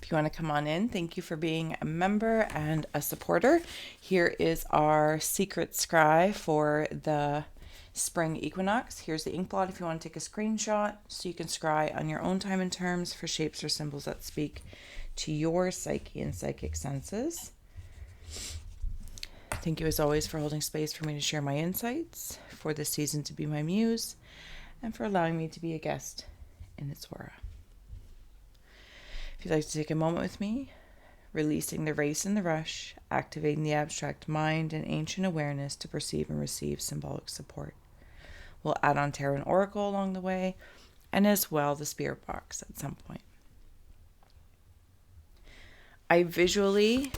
If you want to come on in, thank you for being a member and a supporter. Here is our secret scry for the spring equinox. Here's the ink blot if you want to take a screenshot so you can scry on your own time and terms for shapes or symbols that speak to your psyche and psychic senses. Thank you as always for holding space for me to share my insights, for this season to be my muse, and for allowing me to be a guest in its aura. If you'd like to take a moment with me, releasing the race and the rush, activating the abstract mind and ancient awareness to perceive and receive symbolic support. We'll add on tarot and oracle along the way, and as well the spirit box at some point. I visually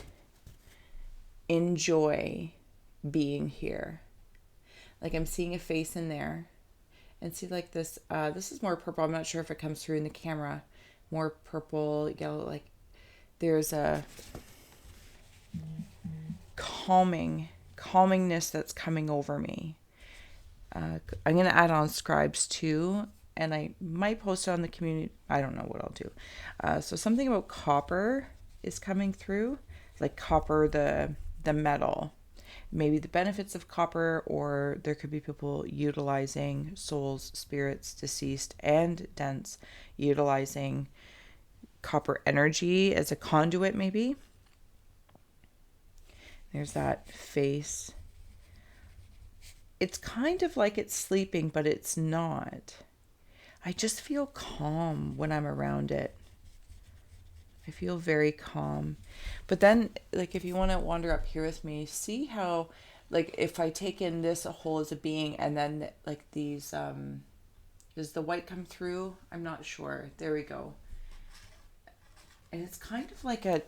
enjoy being here. Like I'm seeing a face in there, and see like this, this is more purple. I'm not sure if it comes through in the camera. More purple, yellow, like there's a calmingness that's coming over me. I'm going to add on scribes too, and I might post it on the community. I don't know what I'll do. So something about copper is coming through, like copper, the metal. Maybe the benefits of copper, or there could be people utilizing souls, spirits, deceased and dense, utilizing copper energy as a conduit maybe. There's that face. It's kind of like it's sleeping, but it's not. I just feel calm when I'm around it. I feel very calm. But then, like, if you want to wander up here with me, see how, like, if I take in this whole as a being, and then, like, these, does the white come through? I'm not sure. There we go. And it's kind of like a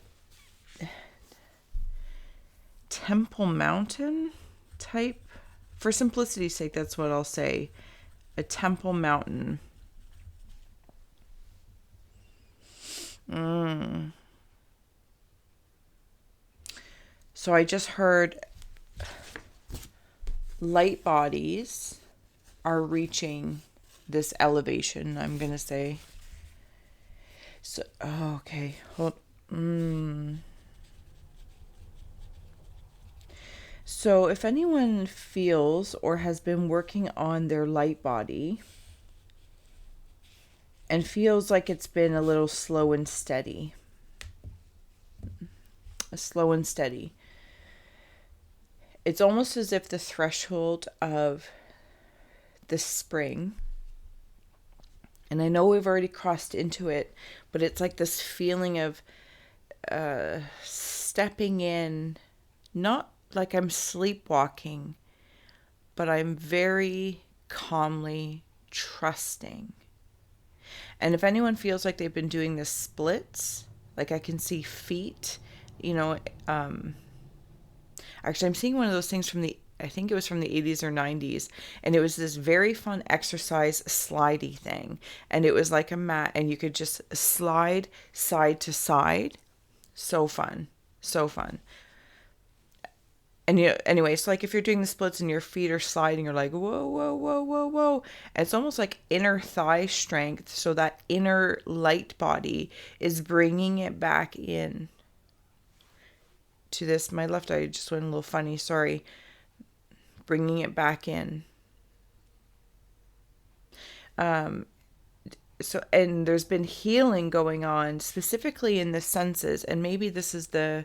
Temple Mountain type. For simplicity's sake, that's what I'll say. A Temple Mountain. So I just heard light bodies are reaching this elevation, I'm going to say. So, okay. So if anyone feels or has been working on their light body and feels like it's been a little slow and steady, it's almost as if the threshold of the spring, and I know we've already crossed into it, but it's like this feeling of stepping in, not like I'm sleepwalking, but I'm very calmly trusting. And if anyone feels like they've been doing this splits, like I can see feet, actually I'm seeing one of those things from I think it was from the 80s or 90s, and it was this very fun exercise slidey thing, and it was like a mat, and you could just slide side to side. So fun. And anyway, so like if you're doing the splits and your feet are sliding, you're like, whoa, whoa, whoa, whoa, whoa. And it's almost like inner thigh strength. So that inner light body is bringing it back in to this. My left eye just went a little funny. Sorry. Bringing it back in. So, and there's been healing going on specifically in the senses. And maybe this is the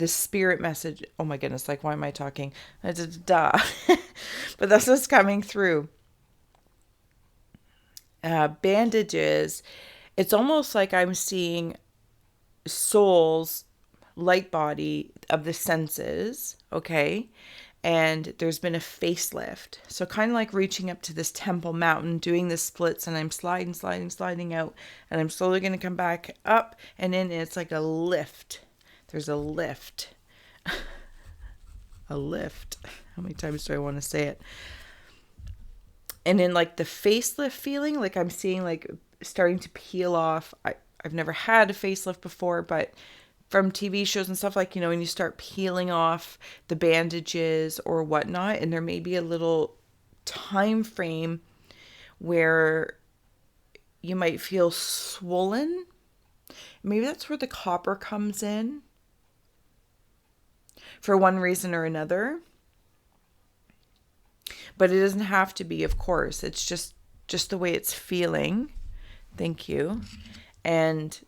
spirit message. Oh my goodness, like why am I talking? Duh. But that's what's coming through. Bandages. It's almost like I'm seeing soul's light body of the senses, okay? And there's been a facelift. So kind of like reaching up to this Temple Mountain, doing the splits, and I'm sliding out, and I'm slowly going to come back up and in, and it's like a lift. There's a lift. A lift. How many times do I want to say it? And in like the facelift feeling, like I'm seeing like starting to peel off. I've never had a facelift before, but from TV shows and stuff, like, when you start peeling off the bandages or whatnot, and there may be a little time frame where you might feel swollen Maybe that's where the copper comes in for one reason or another. But it doesn't have to be, of course. It's just the way it's feeling. Thank you. And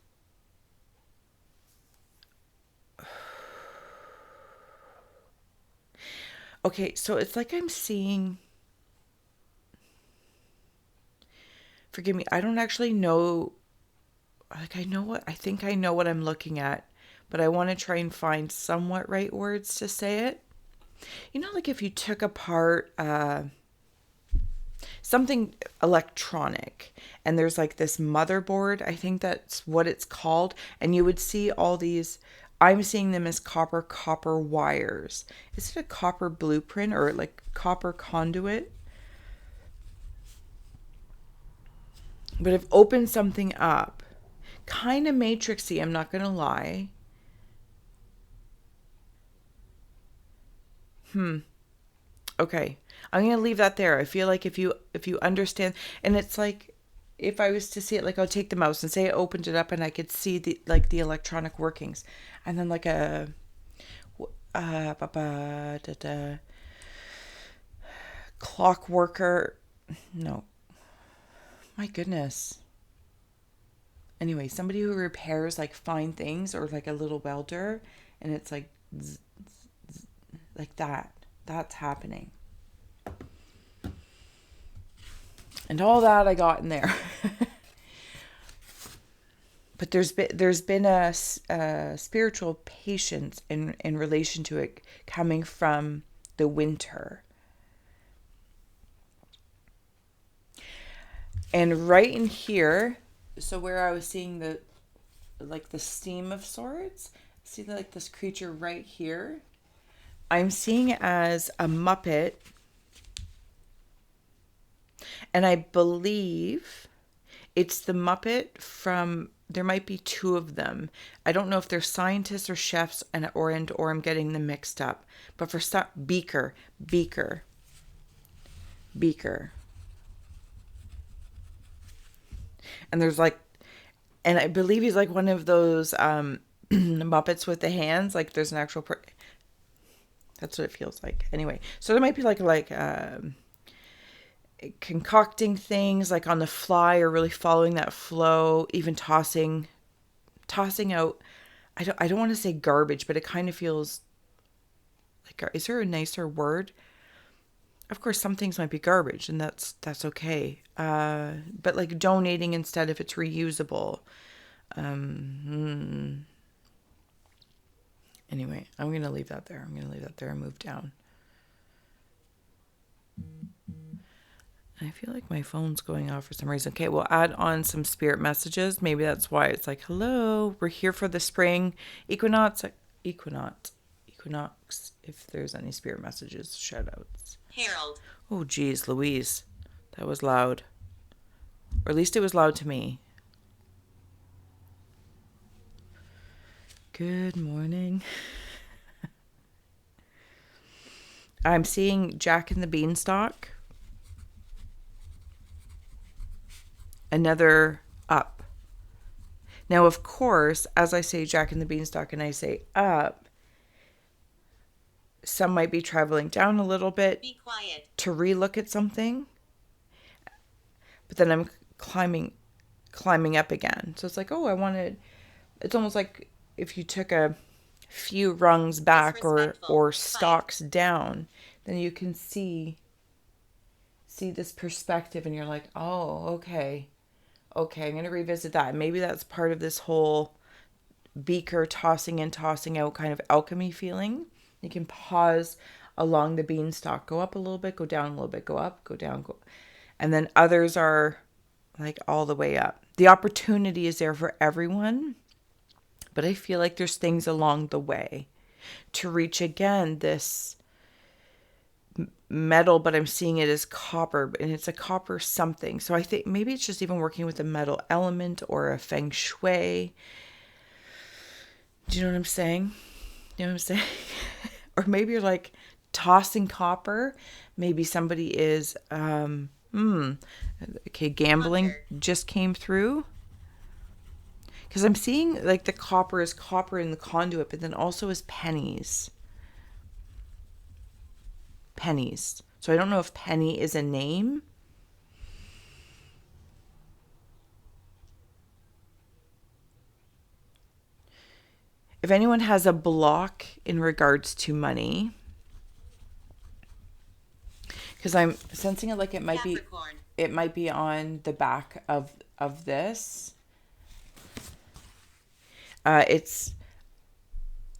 okay, so it's like I'm seeing, forgive me, I don't actually know, like I think I know what I'm looking at, but I want to try and find somewhat right words to say it. You know, like if you took apart something electronic and there's like this motherboard, I think that's what it's called, and you would see all these, I'm seeing them as copper wires. Is it a copper blueprint or like copper conduit? But I've opened something up, kind of matrixy, I'm not gonna lie. Okay, I'm gonna leave that there. I feel like if you understand, and it's like if I was to see it, like I'll take the mouse and say I opened it up and I could see the electronic workings, and then like a clock worker. No, my goodness. Anyway, somebody who repairs like fine things, or like a little welder, and it's like like that. That's happening. And all that I got in there. But there's been a spiritual patience in relation to it coming from the winter. And right in here, so where I was seeing the steam of swords, see like this creature right here, I'm seeing it as a Muppet. And I believe it's the Muppet from, there might be two of them. I don't know if they're scientists or chefs, or I'm getting them mixed up. But for some, Beaker. And there's like, and I believe he's like one of those Muppets with the hands. Like there's an actual that's what it feels like. Anyway, so there might be like concocting things like on the fly, or really following that flow, even tossing out, I don't want to say garbage, but it kind of feels like, is there a nicer word? Of course some things might be garbage, and that's okay, but like donating instead if it's reusable. Anyway, I'm gonna leave that there and move down. I feel like my phone's going off for some reason. Okay, we'll add on some spirit messages. Maybe that's why it's like, hello, we're here for the spring equinox. If there's any spirit messages, shout outs. Harold. Oh, geez, Louise. That was loud. Or at least it was loud to me. Good morning. I'm seeing Jack and the Beanstalk. Another up. Now, of course, as I say Jack and the Beanstalk and I say up, some might be traveling down a little bit. Be quiet. To relook at something. But then I'm climbing up again. So it's like, oh, it's almost like if you took a few rungs back or stalks down, then you can see this perspective, and you're like, oh, okay, I'm going to revisit that. Maybe that's part of this whole beaker tossing in, tossing out kind of alchemy feeling. You can pause along the beanstalk, go up a little bit, go down a little bit, go up, go down, go. And then others are like all the way up. The opportunity is there for everyone, but I feel like there's things along the way to reach, again, this metal, but I'm seeing it as copper, and it's a copper something. So I think maybe it's just even working with a metal element or a feng shui. Do you know what I'm saying? Or maybe you're like tossing copper. Maybe somebody is, okay, gambling just came through. Because I'm seeing like the copper is copper in the conduit, but then also is pennies. Pennies. So I don't know if penny is a name. If anyone has a block in regards to money, because I'm sensing it like it might be on the back of this. It's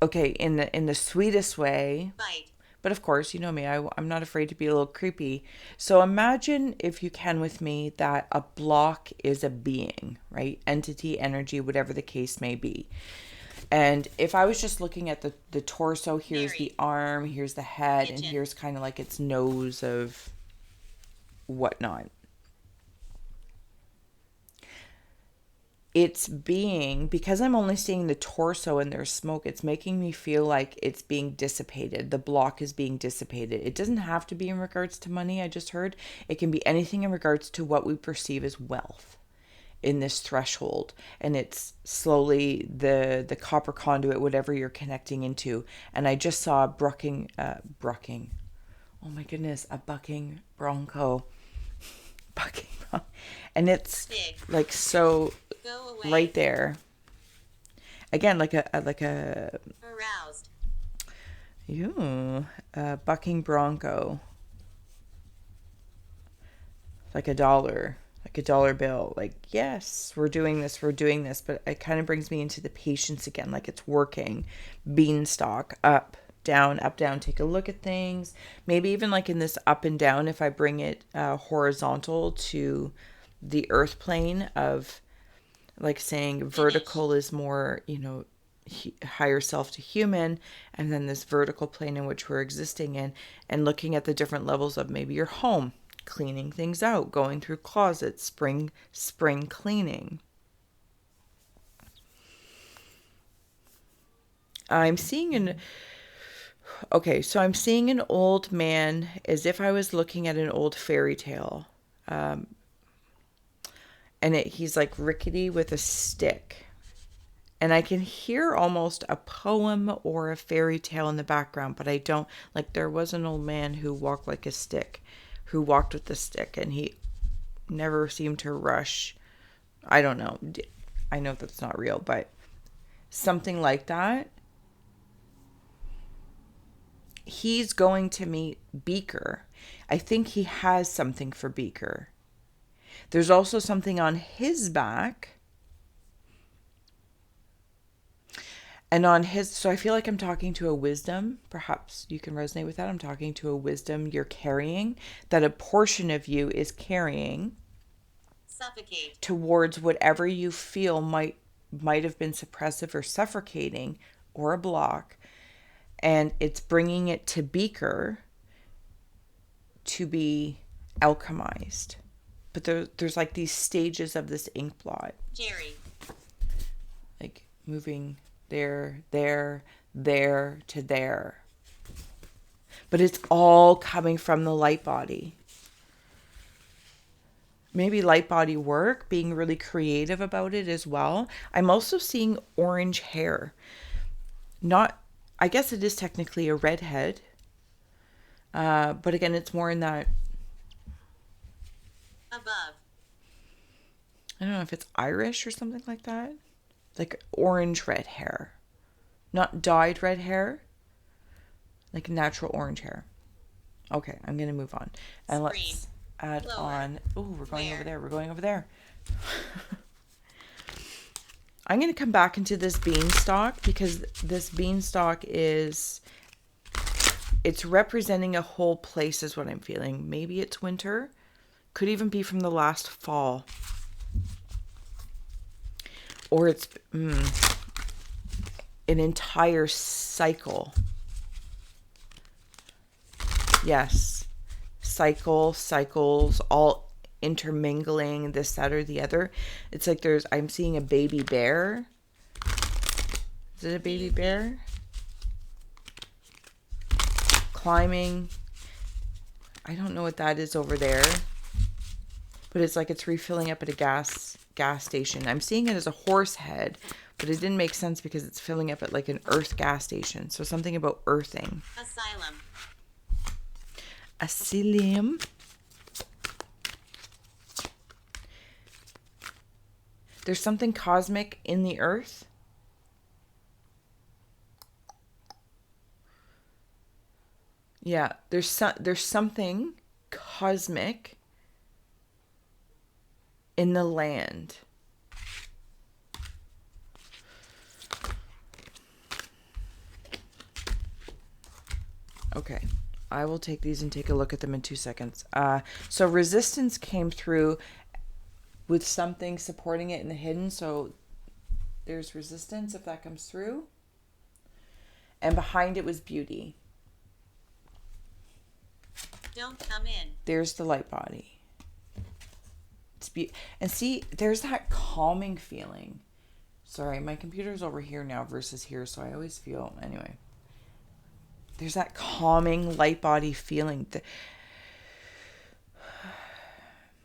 okay in the sweetest way. Bite. But of course, you know me, I'm not afraid to be a little creepy. So imagine, if you can with me, that a block is a being, right? Entity, energy, whatever the case may be. And if I was just looking at the torso, here's the arm, here's the head, and here's kind of like its nose of whatnot. It's being, because I'm only seeing the torso and there's smoke, it's making me feel like it's being dissipated. The block is being dissipated. It doesn't have to be in regards to money, I just heard. It can be anything in regards to what we perceive as wealth in this threshold. And it's slowly the copper conduit, whatever you're connecting into. And I just saw a bucking, oh my goodness, a bucking bronco. Bucking bronco. And it's big. Like so right there. Again, like a aroused. Bucking bronco. Like a dollar bill. Like, yes, we're doing this, but it kind of brings me into the patience again, like it's working. Beanstalk, up, down, take a look at things. Maybe even like in this up and down, if I bring it horizontal to the earth plane of, like, saying vertical is more, higher self to human, and then this vertical plane in which we're existing in, and looking at the different levels of maybe your home, cleaning things out, going through closets, spring cleaning. I'm seeing an old man, as if I was looking at an old fairy tale. And he's like rickety with a stick. And I can hear almost a poem or a fairy tale in the background, but I don't. Like, there was an old man who walked with a stick, and he never seemed to rush. I don't know. I know that's not real, but something like that. He's going to meet Beaker. I think he has something for Beaker. There's also something on his back. And on his, so I feel like I'm talking to a wisdom. Perhaps you can resonate with that. I'm talking to a wisdom you're carrying, that a portion of you is carrying. Suffocate. Towards whatever you feel might have been suppressive or suffocating or a block. And it's bringing it to Beaker to be alchemized. But there's like these stages of this ink blot. Jerry. Like moving there to there. But it's all coming from the light body. Maybe light body work, being really creative about it as well. I'm also seeing orange hair. I guess it is technically a redhead. But again, it's more in that above. I don't know if it's Irish or something like that. Like orange red hair. Not dyed red hair. Like natural orange hair. Okay, I'm going to move on. And let's add on. Oh, we're going over there. I'm going to come back into this beanstalk, because this beanstalk it's representing a whole place is what I'm feeling. Maybe it's winter. Could even be from the last fall. Or it's an entire cycle. Yes. Cycles, all intermingling, this, that, or the other. It's like I'm seeing a baby bear. Is it a baby bear? Climbing. I don't know what that is over there. But it's like it's refilling up at a gas gas station. I'm seeing it as a horse head, but it didn't make sense because it's filling up at like an earth gas station. So something about earthing. Asylum. Asylum. There's something cosmic in the earth. Yeah, there's something cosmic in the land. Okay, I will take these and take a look at them in 2 seconds. So resistance came through with something supporting it in the hidden. So there's resistance if that comes through. And behind it was beauty. Don't come in. There's the light body. And see, there's that calming feeling. Sorry, my computer's over here now versus here, so I always feel, anyway. There's that calming light body feeling.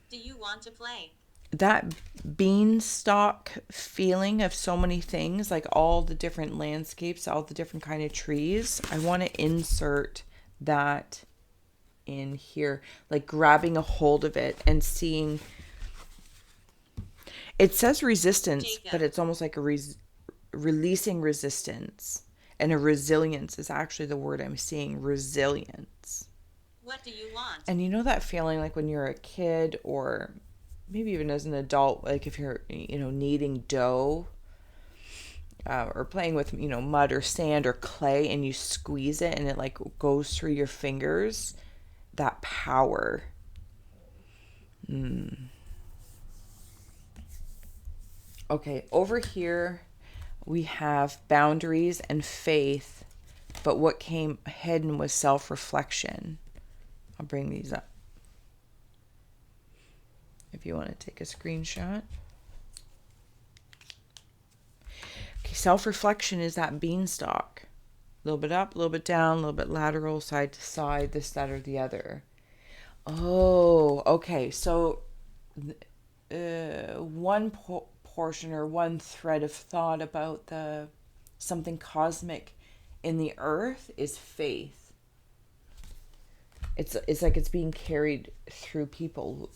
Do you want to play? That beanstalk feeling of so many things, like all the different landscapes, all the different kind of trees. I want to insert that in here, like grabbing a hold of it and seeing. It says resistance, Jacob. but it's almost like a releasing resistance. And a resilience is actually the word I'm seeing, resilience. What do you want? And you know that feeling like when you're a kid, or maybe even as an adult, like if you're, kneading dough or playing with, mud or sand or clay, and you squeeze it and it like goes through your fingers, that power. Okay, over here we have boundaries and faith, but what came hidden was self-reflection. I'll bring these up if you want to take a screenshot. Okay, self-reflection is that beanstalk. A little bit up, a little bit down, a little bit lateral, side to side, this, that, or the other. Oh, okay. So one portion or one thread of thought about the something cosmic in the earth is faith. It's like it's being carried through people.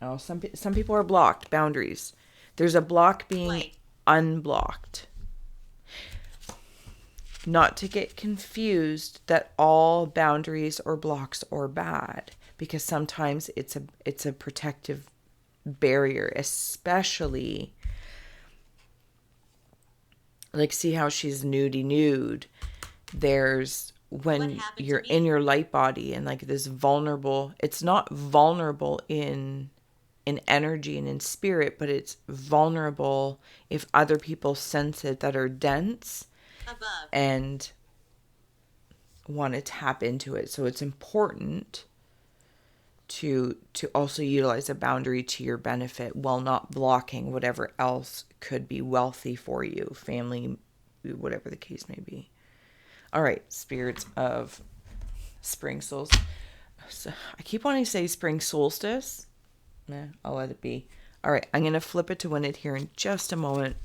Oh, some people are blocked. Boundaries. There's a block being unblocked. Not to get confused that all boundaries or blocks are bad, because sometimes it's a protective barrier, especially like, see how she's nude. There's when you're in your light body and like this vulnerable, it's not vulnerable in energy and in spirit, but it's vulnerable if other people sense it that are dense above and want to tap into it. So it's important to also utilize a boundary to your benefit while not blocking whatever else could be wealthy for you, family, whatever the case may be. All right, spirits of spring solstice. So I keep wanting to say spring solstice. I'll let it be. All right, I'm going to flip it to win it here in just a moment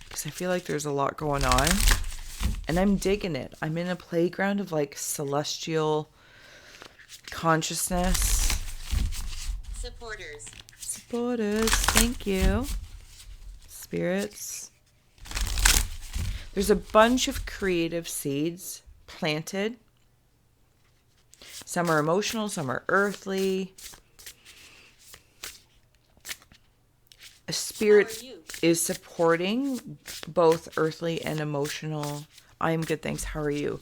because I feel like there's a lot going on and I'm digging it. I'm in a playground of like celestial consciousness. Supporters, thank you. Spirits. There's a bunch of creative seeds planted. Some are emotional, some are earthly. A spirit is supporting both earthly and emotional. I am good, thanks. How are you?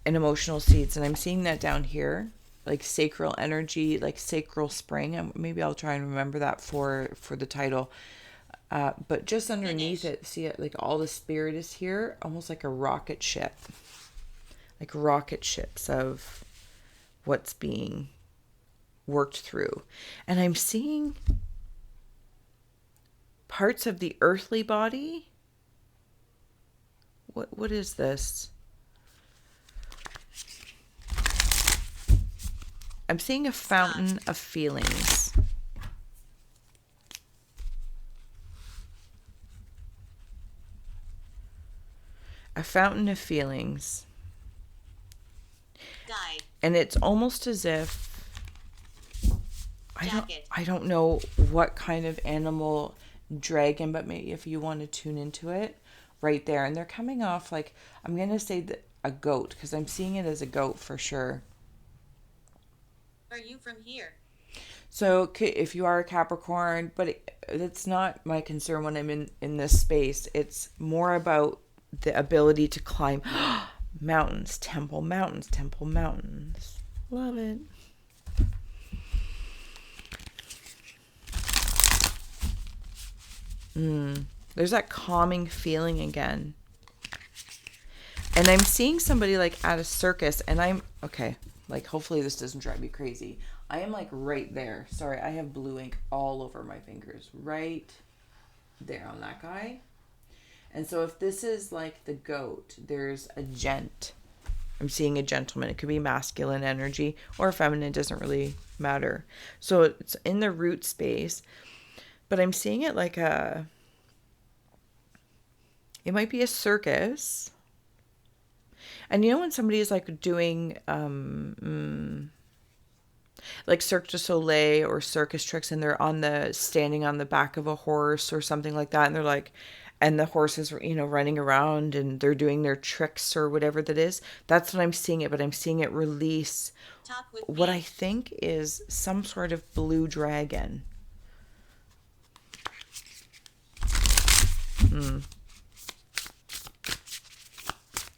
And emotional seeds. And I'm seeing that down here. Like sacral energy, like sacral spring. Maybe I'll try and remember that for the title. But just underneath it, see it, like all the spirit is here, almost like a rocket ship. Like rocket ships of what's being worked through. And I'm seeing parts of the earthly body. What is this? I'm seeing a fountain of feelings. A fountain of feelings. Guide. And it's almost as if Jacket. I don't know what kind of animal dragon, but maybe if you want to tune into it, right there. And they're coming off like, I'm going to say that a goat, because I'm seeing it as a goat for sure. Are you from here? So if you are a Capricorn, but it's not my concern when I'm in this space. It's more about the ability to climb mountains, temple mountains, temple mountains. Love it. There's that calming feeling again. And I'm seeing somebody like at a circus, and I'm, okay, like hopefully this doesn't drive me crazy. I am like right there. Sorry, I have blue ink all over my fingers. Right there on that guy. And so if this is like the goat, there's a gent. I'm seeing a gentleman. It could be masculine energy or feminine, doesn't really matter. So it's in the root space, but I'm seeing it like it might be a circus. And you know when somebody is like doing like Cirque du Soleil or circus tricks, and they're standing on the back of a horse or something like that, and they're like, and the horse is, running around and they're doing their tricks or whatever that is. That's what I'm seeing it, but I'm seeing it release what I think is some sort of blue dragon.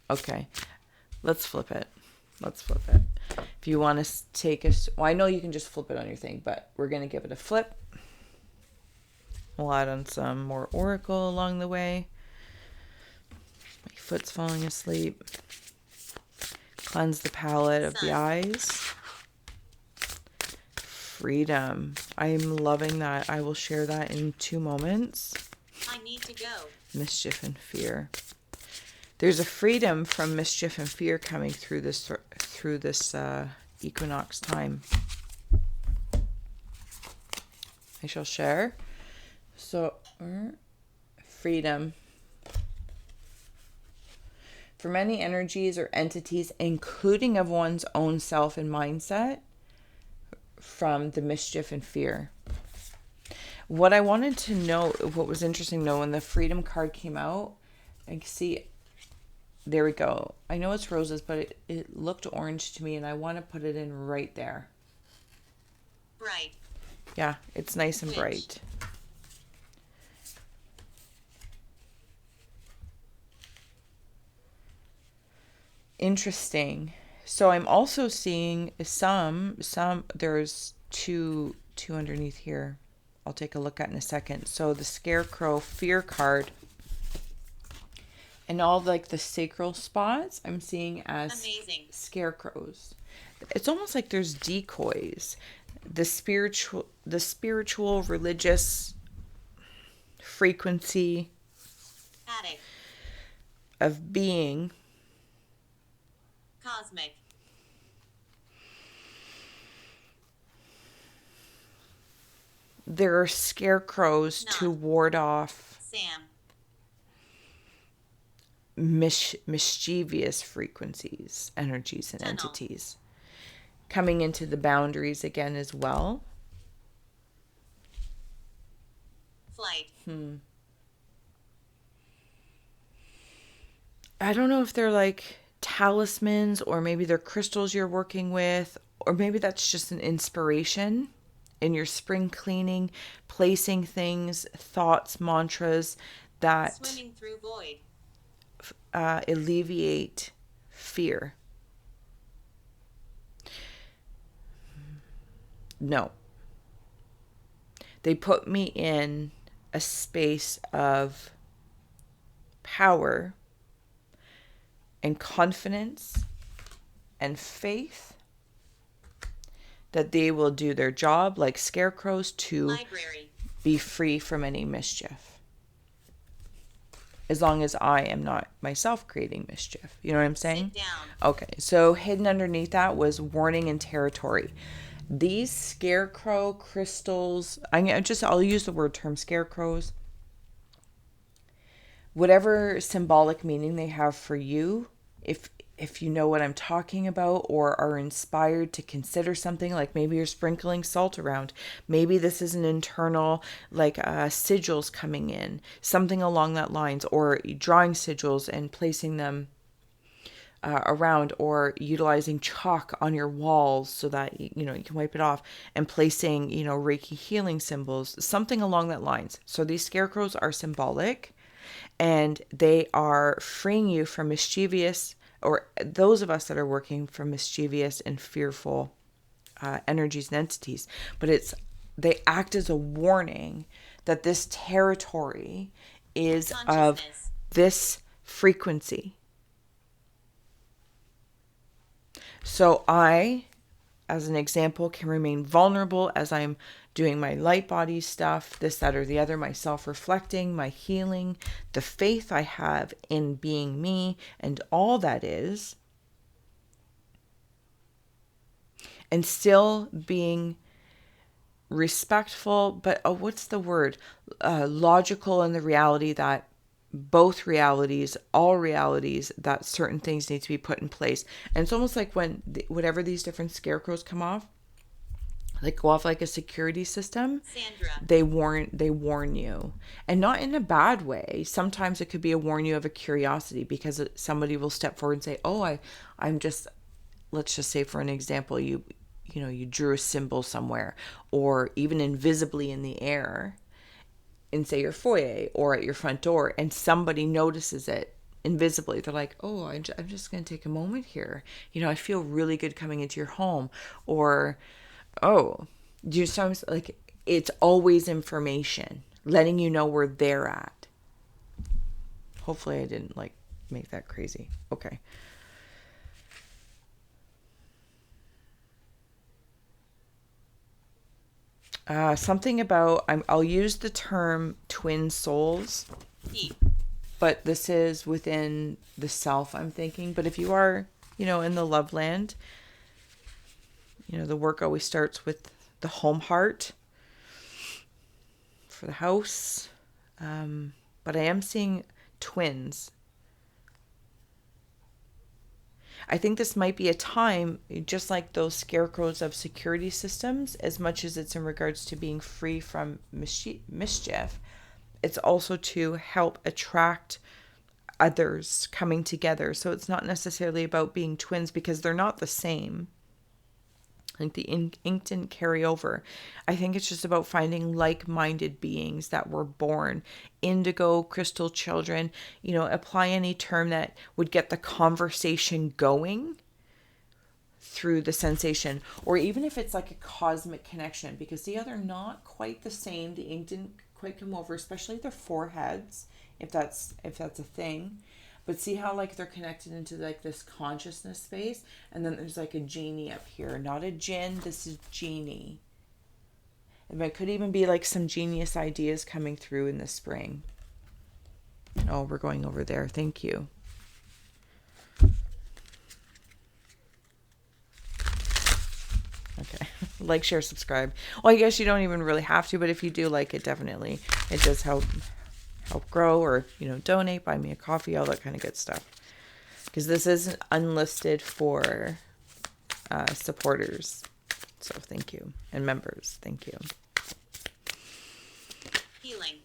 Okay, let's flip it. If you want to take well, I know you can just flip it on your thing, but we're going to give it a flip. We'll add on some more oracle along the way. My foot's falling asleep. Cleanse the palette of the eyes. Freedom. I'm loving that. I will share that in 2 moments. I need to go. Mischief and fear. There's a freedom from mischief and fear coming through this equinox time. I shall share. So, freedom. For many energies or entities, including of one's own self and mindset, from the mischief and fear. What I wanted to know, what was interesting to know, when the freedom card came out, I see, there we go. I know it's roses, but it looked orange to me, and I want to put it in right there. Bright. Yeah, it's nice and bright. Interesting. So I'm also seeing some there's two underneath here. I'll take a look at in a second. So the scarecrow fear card and all like the sacral spots I'm seeing as amazing scarecrows. It's almost like there's decoys. The spiritual religious frequency attic of being cosmic. There are scarecrows to ward off Sam. Mischievous frequencies, energies, and entities coming into the boundaries again as well. Flight. I don't know if they're like talismans, or maybe they're crystals you're working with, or maybe that's just an inspiration in your spring cleaning, placing things, thoughts, mantras that swimming through void. Alleviate fear. No. They put me in a space of power and confidence and faith that they will do their job like scarecrows to be free from any mischief. As long as I am not myself creating mischief. You know what I'm saying? Sit down. Okay, so hidden underneath that was warning and territory. These scarecrow crystals, I'll use the word term scarecrows, whatever symbolic meaning they have for you, if you know what I'm talking about or are inspired to consider something, like maybe you're sprinkling salt around, maybe this is an internal, like sigils coming in, something along that lines, or drawing sigils and placing them around, or utilizing chalk on your walls so that you can wipe it off, and placing Reiki healing symbols, something along that lines. So these scarecrows are symbolic, and they are freeing you from mischievous, or those of us that are working from mischievous and fearful energies and entities. But they act as a warning that this territory is of this frequency. So I, as an example, can remain vulnerable as I'm doing my light body stuff, this, that, or the other, my self-reflecting, my healing, the faith I have in being me and all that is, and still being respectful, but what's the word? Logical in the reality that both realities, all realities, that certain things need to be put in place. And it's almost like whatever these different scarecrows come off, like go off like a security system. Sandra. They warn you, and not in a bad way. Sometimes it could be a warn you of a curiosity, because somebody will step forward and say, "Oh, I'm just." Let's just say, for an example, you drew a symbol somewhere, or even invisibly in the air, in say your foyer or at your front door, and somebody notices it invisibly. They're like, "Oh, I'm just going to take a moment here. I feel really good coming into your home," or, "Oh, do you sometimes like." It's always information letting you know where they're at. Hopefully I didn't make that crazy. Okay. Something about, I'll use the term twin souls, but this is within the self, I'm thinking. But if you are, in the love land, the work always starts with the home heart for the house. But I am seeing twins. I think this might be a time, just like those scarecrows of security systems, as much as it's in regards to being free from mischief, it's also to help attract others coming together. So it's not necessarily about being twins, because they're not the same. Like the ink didn't carry over. I think it's just about finding like-minded beings that were born indigo, crystal children. Apply any term that would get the conversation going through the sensation, or even if it's like a cosmic connection, because the other not quite the same. The ink didn't quite come over, especially their foreheads, if that's a thing. But see how they're connected into this consciousness space, and then there's a genie up here. Not a jinn, this is genie. And it could even be some genius ideas coming through in the spring. Oh, we're going over there. Thank you. Okay. Like, share, subscribe. Well, I guess you don't even really have to, but if you do like it, definitely. It does help grow, or donate, buy me a coffee, all that kind of good stuff, because this is unlisted for supporters. So thank you, and members, thank you. Healing.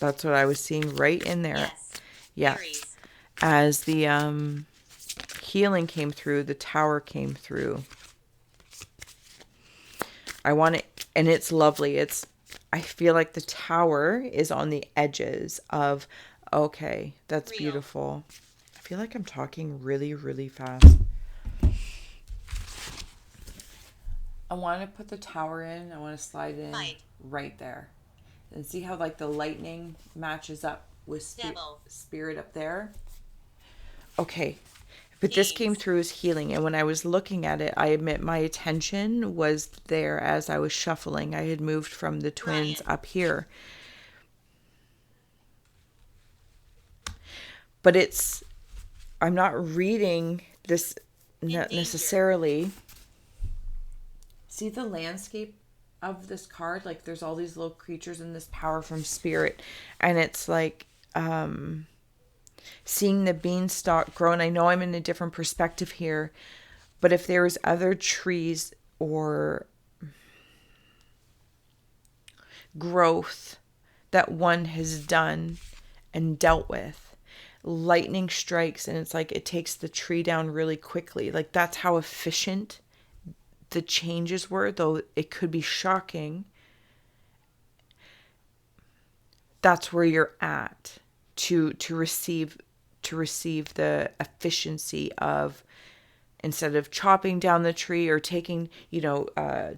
That's what I was seeing right in there. Yes. Yeah. Aries. As the healing came through, the tower came through. I want it, and it's lovely. I feel like the tower is on the edges of, okay, that's Real. beautiful. I feel like I'm talking really, really fast. I want to put the tower in. I want to slide in right there. And see how the lightning matches up with spirit up there? Okay. But this came through as healing, and when I was looking at it, I admit my attention was there as I was shuffling. I had moved from the twins up here. But I'm not reading this necessarily. See the landscape of this card, like there's all these little creatures and this power from spirit, and it's like seeing the beanstalk grow. And I know I'm in a different perspective here, but if there was other trees or growth that one has done and dealt with, lightning strikes and it's like it takes the tree down really quickly. Like that's how efficient the changes were, though it could be shocking. That's where you're at to receive the efficiency of, instead of chopping down the tree or taking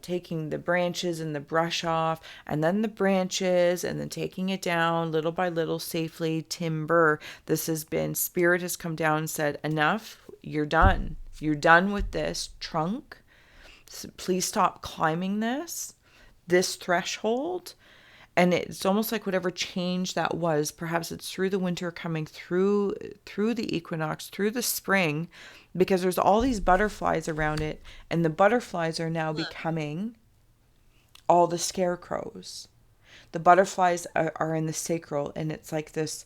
taking the branches and the brush off and then the branches and then taking it down little by little safely, timber. This has been, spirit has come down and said, enough, you're done with this trunk. So please stop climbing this threshold. And it's almost like whatever change that was, perhaps it's through the winter coming through the equinox, through the spring, because there's all these butterflies around it, and the butterflies are now becoming all the scarecrows. The butterflies are in the sacral, and it's like this,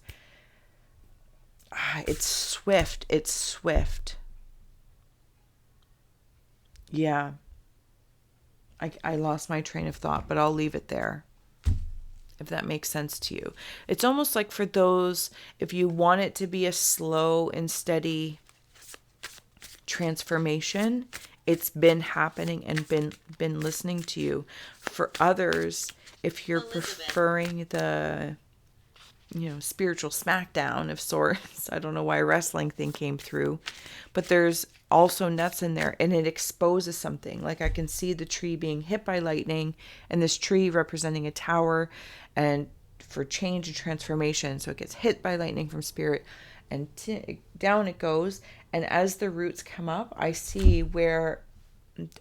it's swift. Yeah. I lost my train of thought, but I'll leave it there, if that makes sense to you. It's almost like for those, if you want it to be a slow and steady transformation, it's been happening and been listening to you. For others, if you're preferring the spiritual smackdown of sorts, I don't know why wrestling thing came through, but there's also nuts in there, and it exposes something. Like I can see the tree being hit by lightning, and this tree representing a tower, and for change and transformation. So it gets hit by lightning from spirit, and down it goes. And as the roots come up, I see where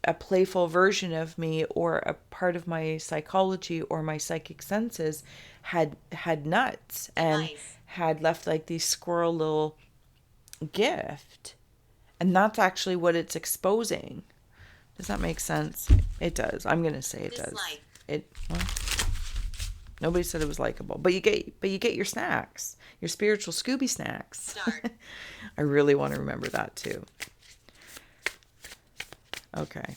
a playful version of me or a part of my psychology or my psychic senses had nuts and had left like these squirrel little gift. And that's actually what it's exposing. Does that make sense? It does. I'm going to say it does. Well, nobody said it was likable, but you get your snacks, your spiritual Scooby snacks. I really want to remember that too. Okay.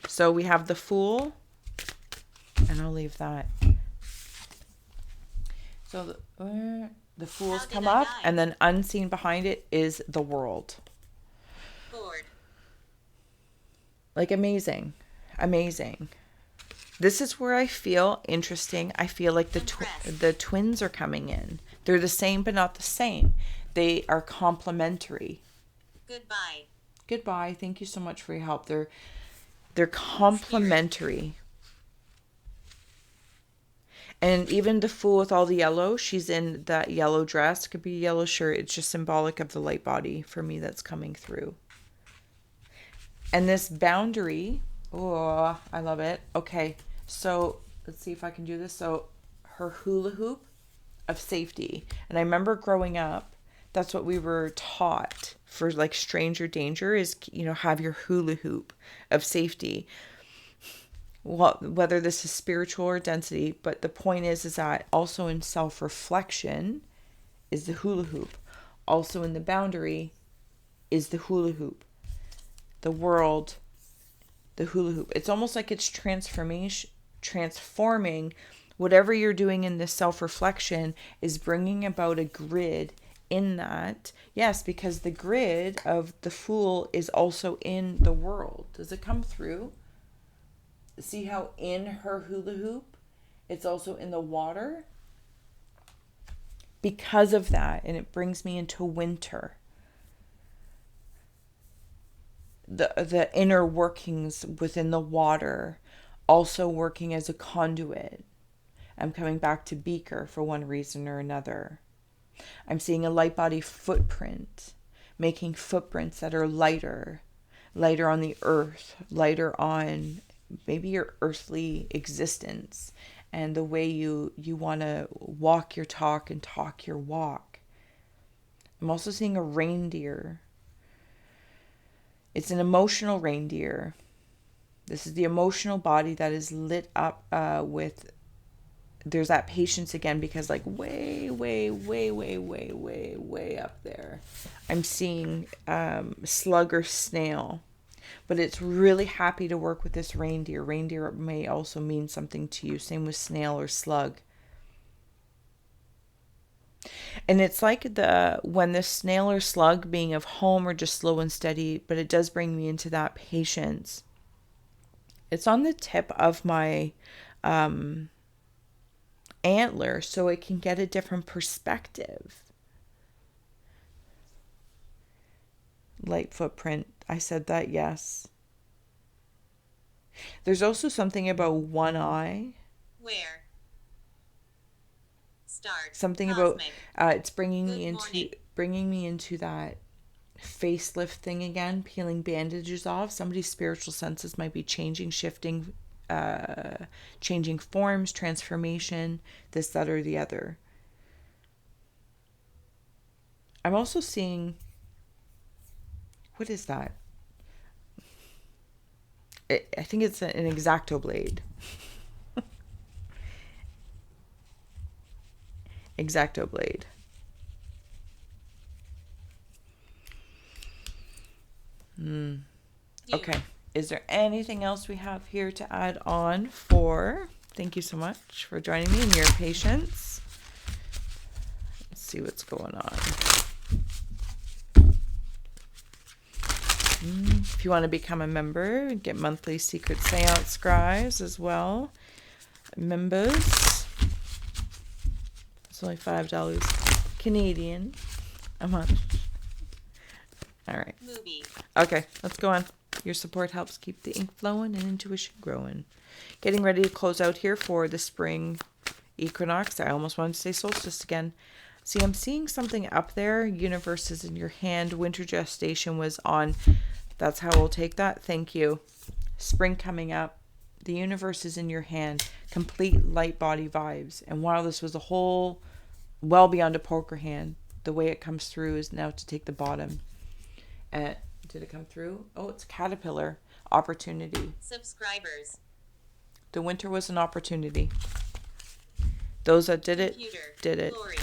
So we have the Fool, and I'll leave that. So the Fool's come up, and then unseen behind it is the World. Bored. Like amazing. This is where I feel interesting. I feel like the twins are coming in. They're the same but not the same. They are complementary. Goodbye. Thank you so much for your help. They're complementary. And even the Fool with all the yellow, she's in that yellow dress. Could be a yellow shirt. It's just symbolic of the light body for me that's coming through. And this boundary, oh, I love it. Okay, so let's see if I can do this. So her hula hoop of safety. And I remember growing up, that's what we were taught for like stranger danger is, have your hula hoop of safety. Well, whether this is spiritual or density, but the point is that also in self-reflection is the hula hoop. Also in the boundary is the hula hoop. The World, the hula hoop. It's almost like it's transforming whatever you're doing in this self-reflection is bringing about a grid in that. Yes, because the grid of the Fool is also in the World. Does it come through? See how in her hula hoop, it's also in the water? Because of that, and it brings me into winter. The inner workings within the water, also working as a conduit. I'm coming back to Beaker for one reason or another. I'm seeing a light body footprint, making footprints that are lighter on the earth, lighter on maybe your earthly existence and the way you want to walk your talk and talk your walk. I'm also seeing a reindeer. It's an emotional reindeer. This is the emotional body that is lit up with, there's that patience again, because like way, way, way, way, way, way, way up there, I'm seeing slug or snail. But it's really happy to work with this reindeer. Reindeer may also mean something to you. Same with snail or slug. And it's like when the snail or slug being of home or just slow and steady, but it does bring me into that patience. It's on the tip of my antler, so it can get a different perspective. Light footprint. I said that, yes. There's also something about one eye. Where? Start. Something Cosmic. about it's bringing Good me into morning. bringing me into that facelift thing again, peeling bandages off. Somebody's spiritual senses might be changing, shifting, changing forms, transformation, this, that, or the other. I'm also seeing, what is that? I think it's an X-Acto blade. X-Acto blade. Okay. Is there anything else we have here to add on for? Thank you so much for joining me and your patience. Let's see what's going on. If you want to become a member, get monthly secret seance scries as well. Members. It's only $5 Canadian a month. All right. Movie. Okay, let's go on. Your support helps keep the ink flowing and intuition growing. Getting ready to close out here for the spring equinox. I almost wanted to say solstice again. See, I'm seeing something up there. Universe is in your hand. Winter gestation was on. That's how we'll take that. Thank you. Spring coming up. The universe is in your hand. Complete light body vibes. And while this was a whole, well beyond a poker hand, the way it comes through is now to take the bottom. Did it come through? Oh, it's caterpillar. Opportunity. Subscribers. The winter was an opportunity. Those that did it, Computer. did it. Glory.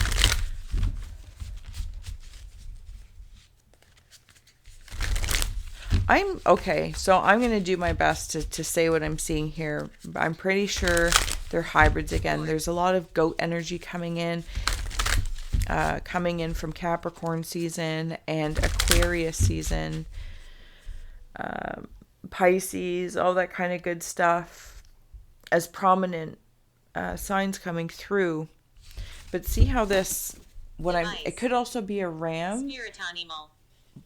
So I'm going to do my best to say what I'm seeing here. I'm pretty sure they're hybrids again. There's a lot of goat energy coming in from Capricorn season and Aquarius season. Pisces, all that kind of good stuff as prominent signs coming through. But see how this, it could also be a ram. Spirit animal.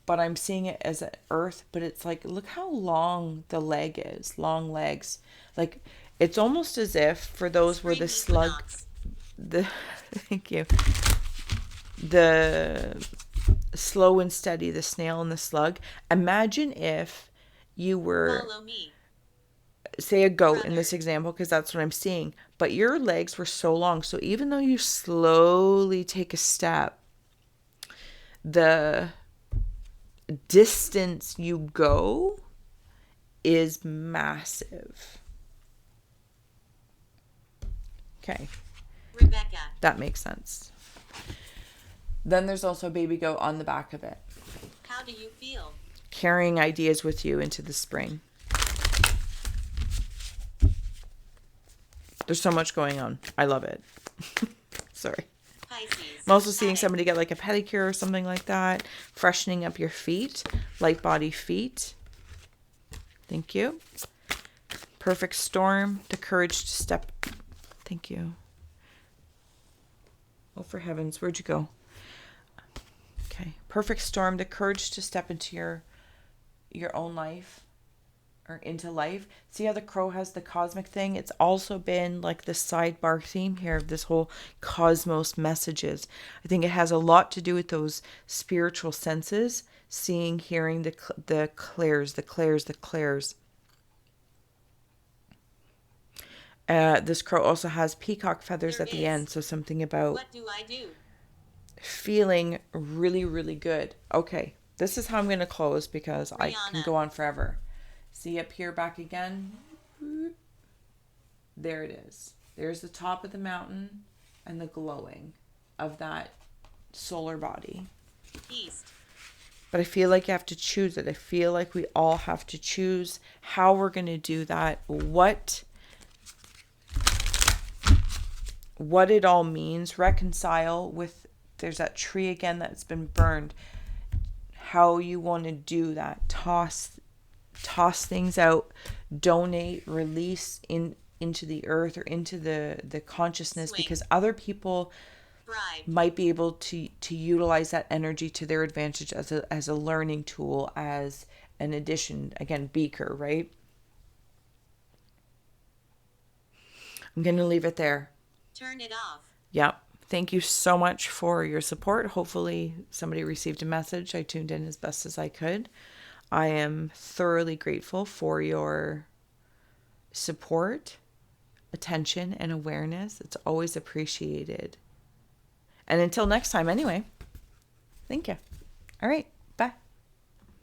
But I'm seeing it as an earth, but it's like, look how long the leg is. Long legs. Like, it's almost as if for those where the slug, thank you. The slow and steady, the snail and the slug. Imagine if you were, Follow me. say a goat in this example, because that's what I'm seeing. But your legs were so long. So even though you slowly take a step, the distance you go is massive. Okay. Rebecca. That makes sense. Then there's also a baby goat on the back of it. How do you feel? Carrying ideas with you into the spring. There's so much going on. I love it. Sorry. Pisces. I'm also seeing somebody get like a pedicure or something like that. Freshening up your feet. Light body feet. Thank you. Perfect storm. The courage to step. Thank you. Oh, for heavens. Where'd you go? Okay. Perfect storm. The courage to step into your own life. Or into life. See how the crow has the cosmic thing? It's also been like the sidebar theme here of this whole cosmos messages. I think it has a lot to do with those spiritual senses, seeing, hearing, the clairs. This crow also has peacock feathers at the end, so something about what do I do? Feeling really, really good. Okay, this is how I'm going to close because I can go on forever. See up here back again? There it is. There's the top of the mountain and the glowing of that solar body. East. But I feel like you have to choose it. I feel like we all have to choose how we're going to do that, what it all means, reconcile with, there's that tree again that's been burned, how you want to do that, toss things out, donate, release into the earth or into the consciousness. Swing. Because other people Bribe. might be able to utilize that energy to their advantage as a learning tool, as an addition, again, beaker, right? I'm going to leave it there. Turn it off. Yep. Thank you so much for your support. Hopefully somebody received a message. I tuned in as best as I could. I am thoroughly grateful for your support, attention, and awareness. It's always appreciated. And until next time, anyway, thank you. All right.